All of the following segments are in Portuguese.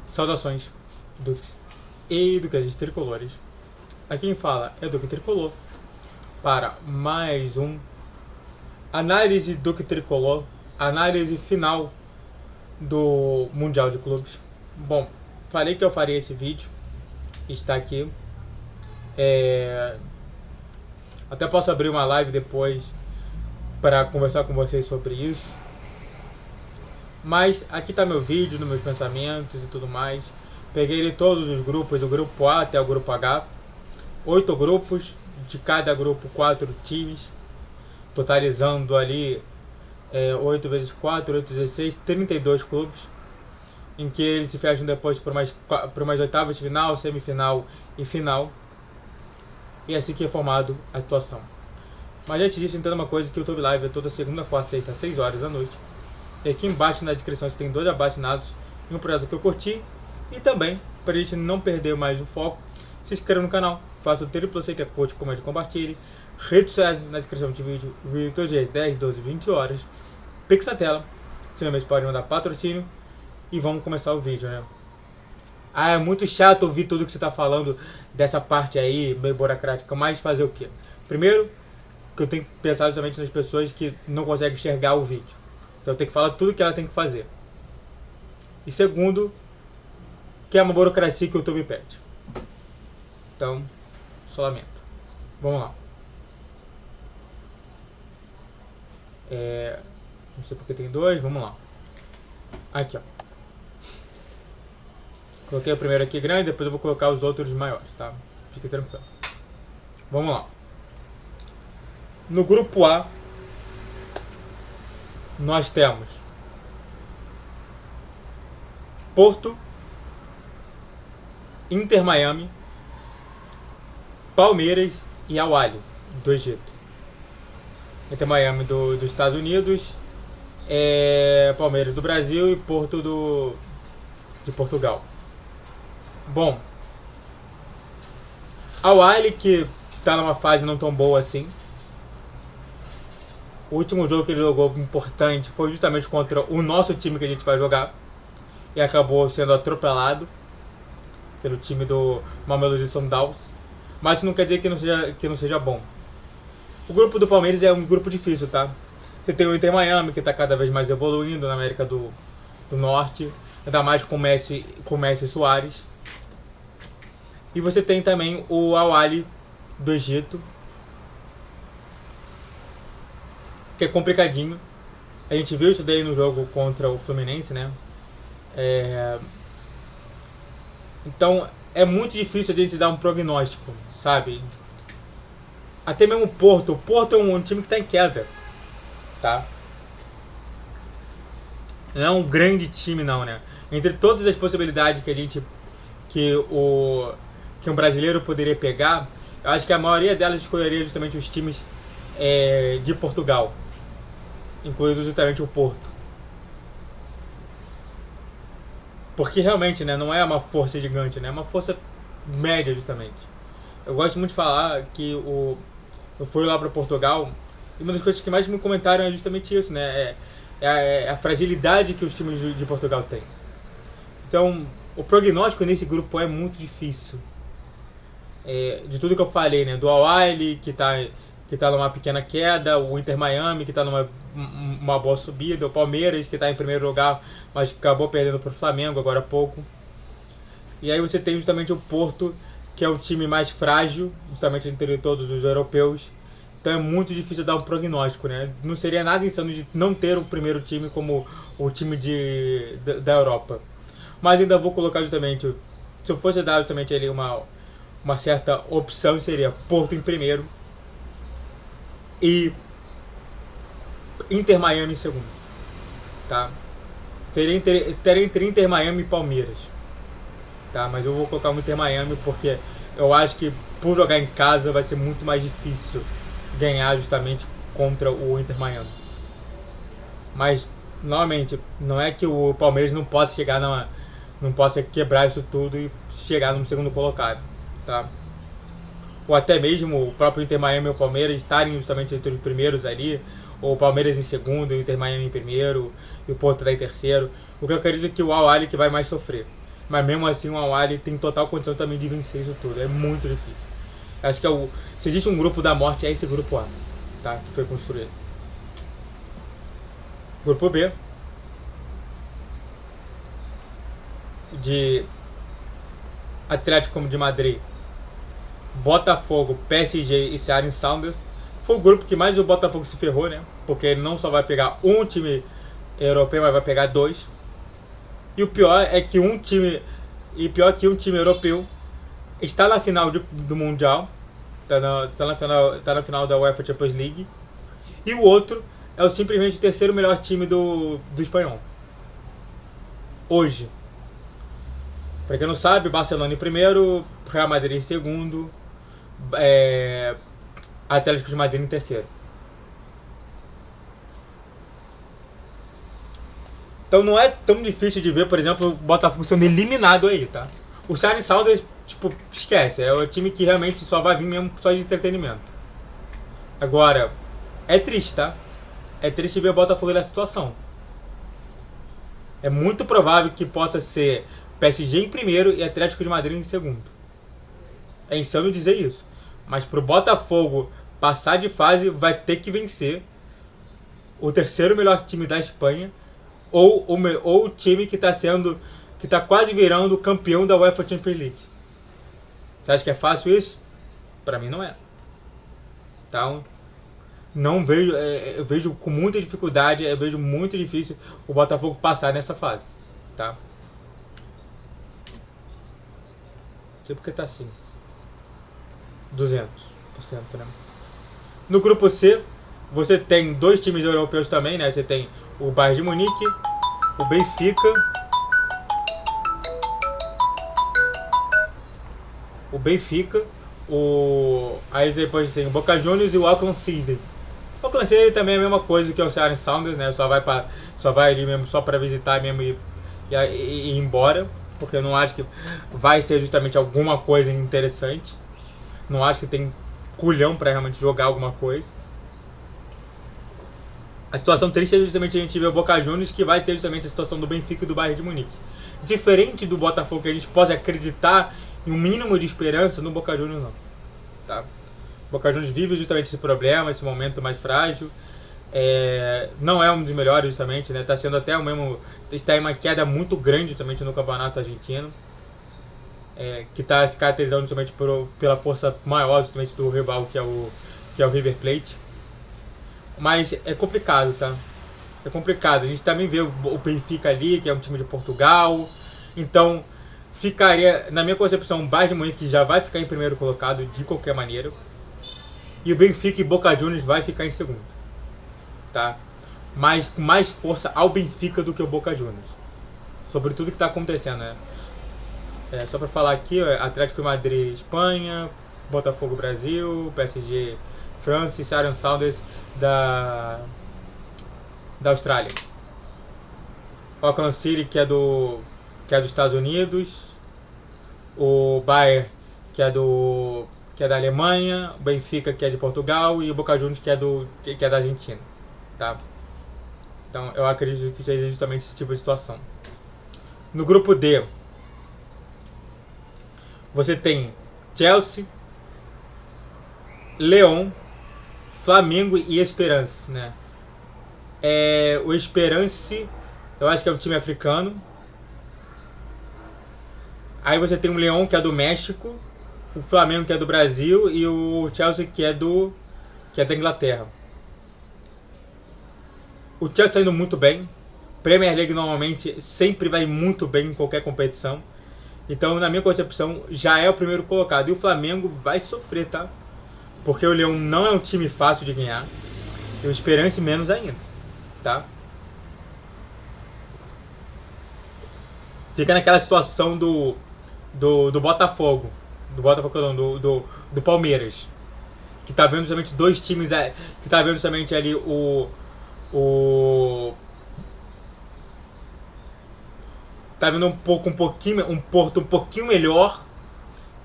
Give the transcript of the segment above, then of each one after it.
Saudações, Duques e Duques Tricolores. Aqui quem fala é Duque Tricolor para mais um Análise Duque Tricolor, análise final do Mundial de Clubes. Bom, falei que eu faria esse vídeo, está aqui. Até posso abrir uma live depois para conversar com vocês sobre isso. Mas aqui está meu vídeo, meus pensamentos e tudo mais. Peguei de todos os grupos, do grupo A até o grupo H. 8 grupos, de cada grupo 4 times. Totalizando ali 8 vezes 4, 8 vezes 16, 32 clubes. Em que eles se fecham depois para umas oitavas de final, semifinal e final. E assim que é formado a situação. Mas antes disso, entenda uma coisa, que o YouTube Live é toda segunda, quarta, sexta, às 6 horas da noite. E aqui embaixo na descrição você tem 2 abastinados e um projeto que eu curti. E também, para a gente não perder mais o foco, se inscreva no canal, faça o triplo C que é curte, comente e compartilhe. Redes sociais na descrição do vídeo todos os dias 10, 12, 20 horas. Pix na tela, se mesmo pode mandar patrocínio. E vamos começar o vídeo, né? É muito chato ouvir tudo que você está falando dessa parte aí, meio burocrática, mas fazer o quê? Primeiro, que eu tenho que pensar justamente nas pessoas que não conseguem enxergar o vídeo. Então eu tenho que falar tudo que ela tem que fazer. E segundo, que é uma burocracia que o YouTube pede. Então, só lamento. Vamos lá. Não sei porque tem 2, vamos lá. Aqui, ó. Coloquei o primeiro aqui grande, depois eu vou colocar os outros maiores, tá? Fique tranquilo. Vamos lá. No grupo A, nós temos Porto, Inter Miami, Palmeiras e Al Ahly do Egito. Inter Miami dos Estados Unidos, Palmeiras do Brasil e Porto de Portugal. Bom, Al Ahly, que está numa fase não tão boa assim. O último jogo que ele jogou importante foi justamente contra o nosso time que a gente vai jogar. E acabou sendo atropelado pelo time do Mamelodi Sundowns. Mas isso não quer dizer que não seja bom. O grupo do Palmeiras é um grupo difícil, tá? Você tem o Inter Miami, que está cada vez mais evoluindo na América do Norte. Ainda mais com Messi e Suárez. E você tem também o Al Ahly do Egito, que é complicadinho. A gente viu isso daí no jogo contra o Fluminense, né? Então é muito difícil a gente dar um prognóstico, sabe? Até mesmo o Porto é um time que está em queda, tá? Não é um grande time não, né? Entre todas as possibilidades que um brasileiro poderia pegar, eu acho que a maioria delas escolheria justamente os times de Portugal, incluindo justamente o Porto. Porque realmente, né, não é uma força gigante, né, é uma força média justamente. Eu gosto muito de falar que eu fui lá para Portugal e uma das coisas que mais me comentaram é justamente isso, né, a fragilidade que os times de Portugal têm. Então, o prognóstico nesse grupo é muito difícil. De tudo que eu falei, né, do Al Ahly, que tá numa pequena queda, o Inter Miami, que está numa boa subida, o Palmeiras, que está em primeiro lugar, mas acabou perdendo para o Flamengo agora há pouco. E aí você tem justamente o Porto, que é um time mais frágil, justamente entre todos os europeus. Então é muito difícil dar um prognóstico, né? Não seria nada insano de não ter o primeiro time como o time da Europa. Mas ainda vou colocar justamente, se eu fosse dar justamente ali uma certa opção, seria Porto em primeiro e Inter Miami em segundo, tá? Teria entre Inter Miami e Palmeiras, tá? Mas eu vou colocar o Inter Miami porque eu acho que por jogar em casa vai ser muito mais difícil ganhar justamente contra o Inter Miami. Mas novamente, não é que o Palmeiras não possa quebrar isso tudo e chegar no segundo colocado, tá? Ou até mesmo o próprio Inter Miami e o Palmeiras estarem justamente entre os primeiros ali, ou o Palmeiras em segundo, o Inter Miami em primeiro e o Porto em terceiro. O que eu acredito é que o Al Ahly que vai mais sofrer. Mas mesmo assim o Al-Ahly tem total condição também de vencer isso tudo. É muito difícil. Acho que se existe um grupo da morte, é esse grupo A, tá? Que foi construído. Grupo B, de Atlético de Madrid, Botafogo, PSG e Seattle Sounders. Foi o grupo que mais o Botafogo se ferrou, né? Porque ele não só vai pegar um time europeu, mas vai pegar dois. E o pior é que um time europeu está na final do Mundial, tá na final da UEFA Champions League, e o outro é simplesmente o terceiro melhor time do espanhol. Hoje. Pra quem não sabe, Barcelona em primeiro, Real Madrid em segundo, Atlético de Madrid em terceiro. Então não é tão difícil de ver, por exemplo, o Botafogo sendo eliminado aí, tá? O Seattle Sounders, tipo, esquece. É o time que realmente só vai vir mesmo só de entretenimento. Agora, é triste, tá? É triste ver o Botafogo nessa situação. É muito provável que possa ser PSG em primeiro e Atlético de Madrid em segundo. É insano dizer isso. Mas pro Botafogo passar de fase, vai ter que vencer o terceiro melhor time da Espanha ou o time que tá quase virando campeão da UEFA Champions League. Você acha que é fácil isso? Pra mim não é. Então, não vejo, eu vejo com muita dificuldade, eu vejo muito difícil o Botafogo passar nessa fase, tá? Não sei porque tá assim. 200%, né? No grupo C, você tem dois times europeus também, né? Você tem o Bayern de Munique, o Benfica, aí depois tem o Boca Juniors e o Auckland City. O Auckland City também é a mesma coisa que o Seattle Sounders, né? Só vai ali mesmo só para visitar mesmo e ir embora, porque eu não acho que vai ser justamente alguma coisa interessante. Não acho que tem culhão para realmente jogar alguma coisa. A situação triste é justamente a gente ver o Boca Juniors, que vai ter justamente a situação do Benfica e do Bayern de Munique. Diferente do Botafogo, que a gente pode acreditar em um mínimo de esperança, no Boca Juniors não. Tá? O Boca Juniors vive justamente esse problema, esse momento mais frágil. Não é um dos melhores justamente, né? Está sendo até o mesmo. Está em uma queda muito grande justamente no campeonato argentino. Que está se caracterizando justamente pela força maior justamente do rival, que é o River Plate. Mas é complicado, tá? É complicado. A gente também vê o Benfica ali, que é um time de Portugal. Então, ficaria, na minha concepção, o Bayern de Munique já vai ficar em primeiro colocado de qualquer maneira. E o Benfica e Boca Juniors vai ficar em segundo. Tá? Mas com mais força ao Benfica do que o Boca Juniors. Sobre tudo que está acontecendo, né? Só para falar aqui, Atlético de Madrid, Espanha, Botafogo, Brasil, PSG, França e Seattle Sounders da Austrália. Auckland City, que é dos Estados Unidos, o Bayern, que é da Alemanha, o Benfica, que é de Portugal, e o Boca Juniors, que é da Argentina, tá? Então eu acredito que seja justamente esse tipo de situação. No grupo D, você tem Chelsea, León, Flamengo e Esperance, né? O Esperance, eu acho que é um time africano. Aí você tem o León, que é do México, o Flamengo, que é do Brasil, e o Chelsea, que é da Inglaterra. O Chelsea está indo muito bem. Premier League normalmente sempre vai muito bem em qualquer competição. Então, na minha concepção, já é o primeiro colocado. E o Flamengo vai sofrer, tá? Porque o Leão não é um time fácil de ganhar. E o Esperance menos ainda, tá? Fica naquela situação do Botafogo. Do Botafogo não, do Palmeiras. Que tá vendo somente dois times. Que tá vendo somente ali tá vendo um Porto um pouquinho melhor,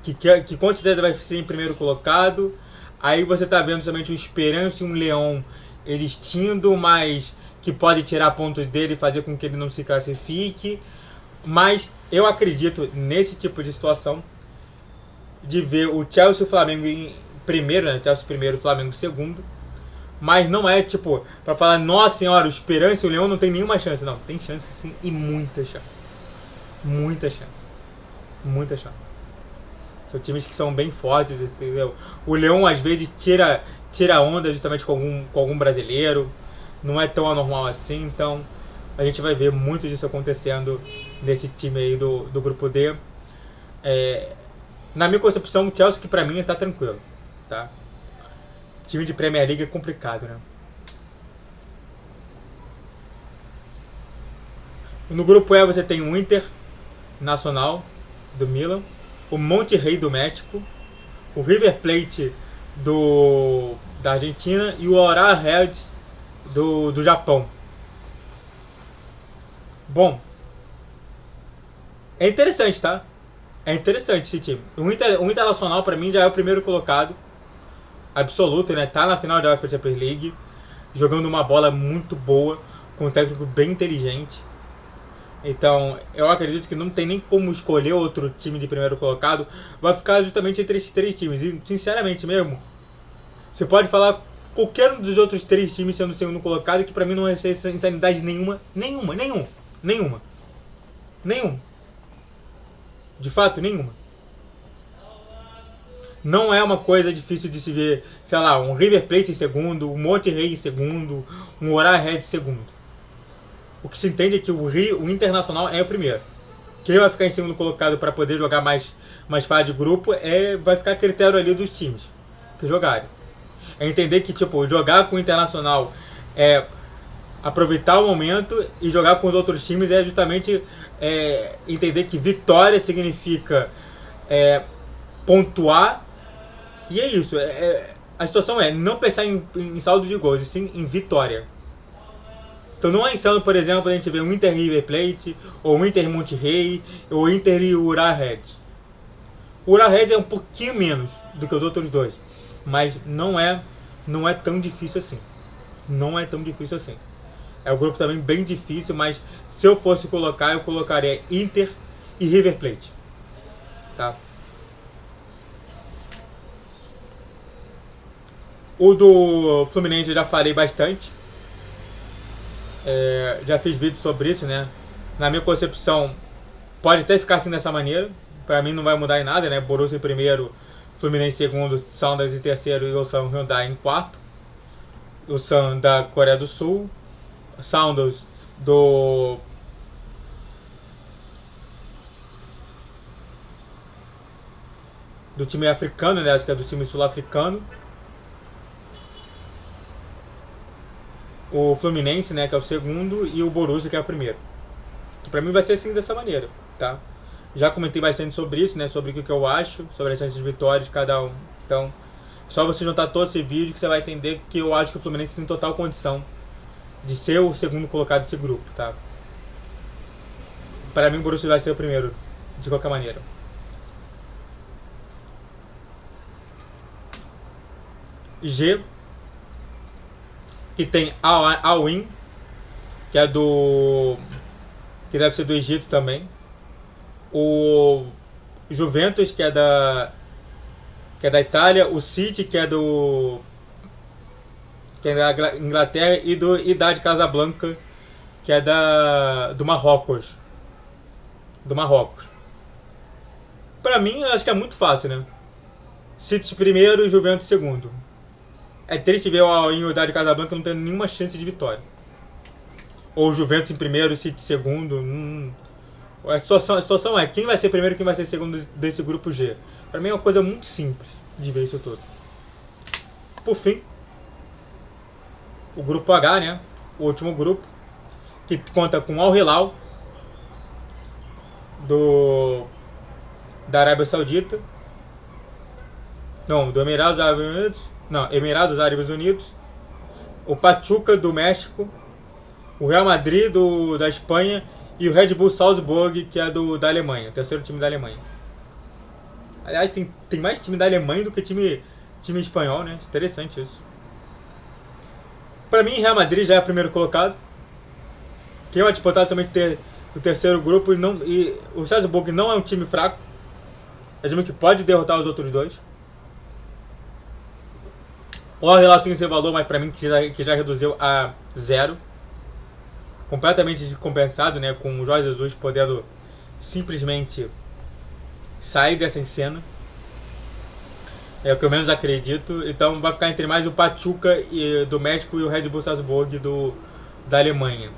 que com certeza vai ser em primeiro colocado. Aí você tá vendo somente um Esperance e um Leão existindo, mas que pode tirar pontos dele e fazer com que ele não se classifique. Mas eu acredito nesse tipo de situação de ver o Chelsea e o Flamengo em primeiro, né? Chelsea primeiro, o Flamengo segundo. Mas não é tipo pra falar, nossa senhora, o Esperança e o Leão não tem nenhuma chance. Não, tem chance sim e muita chance. Muita chance. Muita chance. São times que são bem fortes, entendeu? O Leão às vezes tira onda justamente com algum brasileiro. Não é tão anormal assim, então a gente vai ver muito disso acontecendo nesse time aí do grupo D. Na minha concepção, o Chelsea que pra mim tá tranquilo, tá? Time de Premier League é complicado, né? No grupo E você tem o Inter Nacional do Milan, o Monterrey do México, o River Plate da Argentina e o Oral Reds do Japão. Bom, é interessante, tá? É interessante esse time. O Internacional pra mim já é o primeiro colocado absoluto, né? Tá na final da UEFA Champions League, jogando uma bola muito boa, com um técnico bem inteligente. Então, eu acredito que não tem nem como escolher outro time de primeiro colocado. Vai ficar justamente entre esses três times. E, sinceramente mesmo, você pode falar qualquer um dos outros três times sendo o segundo colocado, que pra mim não vai ser insanidade nenhuma. Nenhuma. De fato, nenhuma. Não é uma coisa difícil de se ver, sei lá, um River Plate em segundo, um Monterrey em segundo, um Oral Red em segundo. O que se entende é que o Internacional é o primeiro. Quem vai ficar em segundo colocado para poder jogar mais fase de grupo vai ficar a critério ali dos times que jogarem. É entender que tipo, jogar com o Internacional é aproveitar o momento e jogar com os outros times é justamente entender que vitória significa pontuar. E é isso. A situação é não pensar em saldo de gols, e sim em vitória. Então não é insano, por exemplo, a gente ver um Inter River Plate, ou um Inter Monterrey, ou Inter e Ural Red. O Ural Red é um pouquinho menos do que os outros dois, mas não é tão difícil assim. Não é tão difícil assim. É um grupo também bem difícil, mas se eu fosse colocar, eu colocaria Inter e River Plate. Tá? O do Fluminense eu já falei bastante. Já fiz vídeo sobre isso, né? Na minha concepção, pode até ficar assim dessa maneira. Pra mim não vai mudar em nada, né? Borussia em primeiro, Fluminense em segundo, Sounders em terceiro e o Ulsan Hyundai em quarto. O Ulsan da Coreia do Sul, Sounders do time africano, né? Acho que é do time sul-africano. O Fluminense, né, que é o segundo, e o Borussia, que é o primeiro. Que pra mim vai ser assim dessa maneira, tá? Já comentei bastante sobre isso, né, sobre o que eu acho, sobre as chances de vitória de cada um. Então, só você juntar todo esse vídeo que você vai entender que eu acho que o Fluminense tem total condição de ser o segundo colocado desse grupo, tá? Para mim o Borussia vai ser o primeiro, de qualquer maneira. G, que tem Al-Ain, que é que deve ser do Egito também. O Juventus, que é da Itália. O City, que é da Inglaterra. E do Idade Casablanca, que é do Marrocos. Pra mim, eu acho que é muito fácil, né? City primeiro e Juventus segundo. É triste ver o Al-Ain e o Idade Casablanca não tendo nenhuma chance de vitória. Ou o Juventus em primeiro e o City em segundo. A situação é quem vai ser primeiro e quem vai ser segundo desse grupo G. Pra mim é uma coisa muito simples de ver isso tudo. Por fim, o grupo H, né? O último grupo, que conta com Al Hilal da Arábia Saudita. Não, do Emirados Árabes Unidos. Não, Emirados Árabes Unidos. O Pachuca do México. O Real Madrid da Espanha. E o Red Bull Salzburg, que é da Alemanha. O terceiro time da Alemanha. Aliás, tem mais time da Alemanha do que time espanhol, né? Interessante isso. Pra mim, Real Madrid já é o primeiro colocado. Quem vai disputar somente o terceiro grupo e o Salzburg não é um time fraco. É um time que pode derrotar os outros dois. O Al-Hilal tem seu valor, mas pra mim que já reduziu a 0. Completamente descompensado, né? Com o Jorge Jesus podendo simplesmente sair dessa cena. É o que eu menos acredito. Então vai ficar entre mais o Pachuca do México e o Red Bull Salzburg da Alemanha.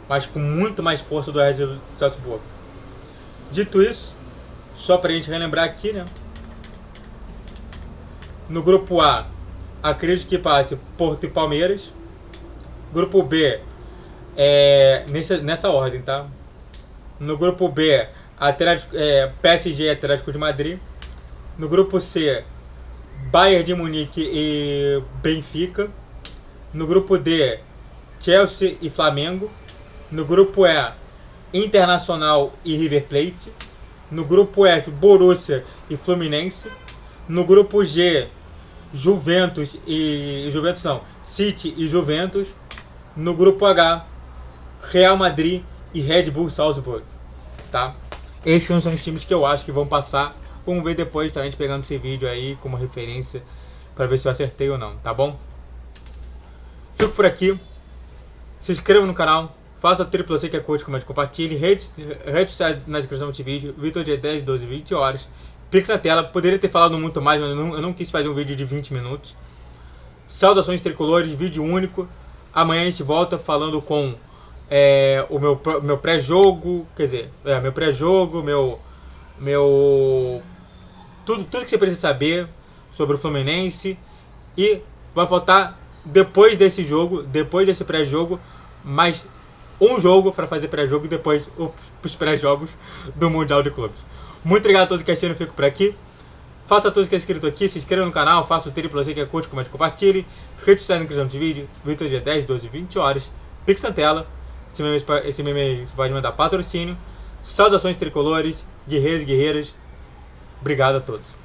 Mas com muito mais força do Red Bull Salzburg. Dito isso, só pra gente relembrar aqui, né? No grupo A, acredito que passe Porto e Palmeiras. Grupo B, nessa ordem, tá? No grupo B, PSG e Atlético de Madrid. No grupo C, Bayern de Munique e Benfica. No grupo D, Chelsea e Flamengo. No grupo E, Internacional e River Plate. No grupo F, Borussia e Fluminense. No grupo G, City e Juventus. No grupo H, Real Madrid e Red Bull Salzburg, tá? Esses são os times que eu acho que vão passar. Vamos ver depois, tá? A gente pegando esse vídeo aí como referência para ver se eu acertei ou não, tá bom? Fico por aqui. Se inscreva no canal. Faça triplo C que é coach, comente, compartilhe. Rede social na descrição desse vídeo. Vitor de 10, 12, 20 horas. Pix na tela. Poderia ter falado muito mais, mas eu não quis fazer um vídeo de 20 minutos. Saudações tricolores, vídeo único. Amanhã a gente volta falando com o meu pré-jogo. Quer dizer, meu pré-jogo, tudo que você precisa saber sobre o Fluminense. E vai faltar depois desse jogo, depois desse pré-jogo, mais um jogo para fazer pré-jogo e depois os pré-jogos do Mundial de Clubes. Muito obrigado a todos que assistiram, fico por aqui. Faça tudo que é escrito aqui, se inscreva no canal, faça o triplo C que é curte, comente, compartilhe. Rede social na descrição desse vídeo, Vitor G 10, 12, 20 horas. Pix na tela. Esse meme você pode mandar patrocínio. Saudações tricolores, guerreiros e guerreiras. Obrigado a todos.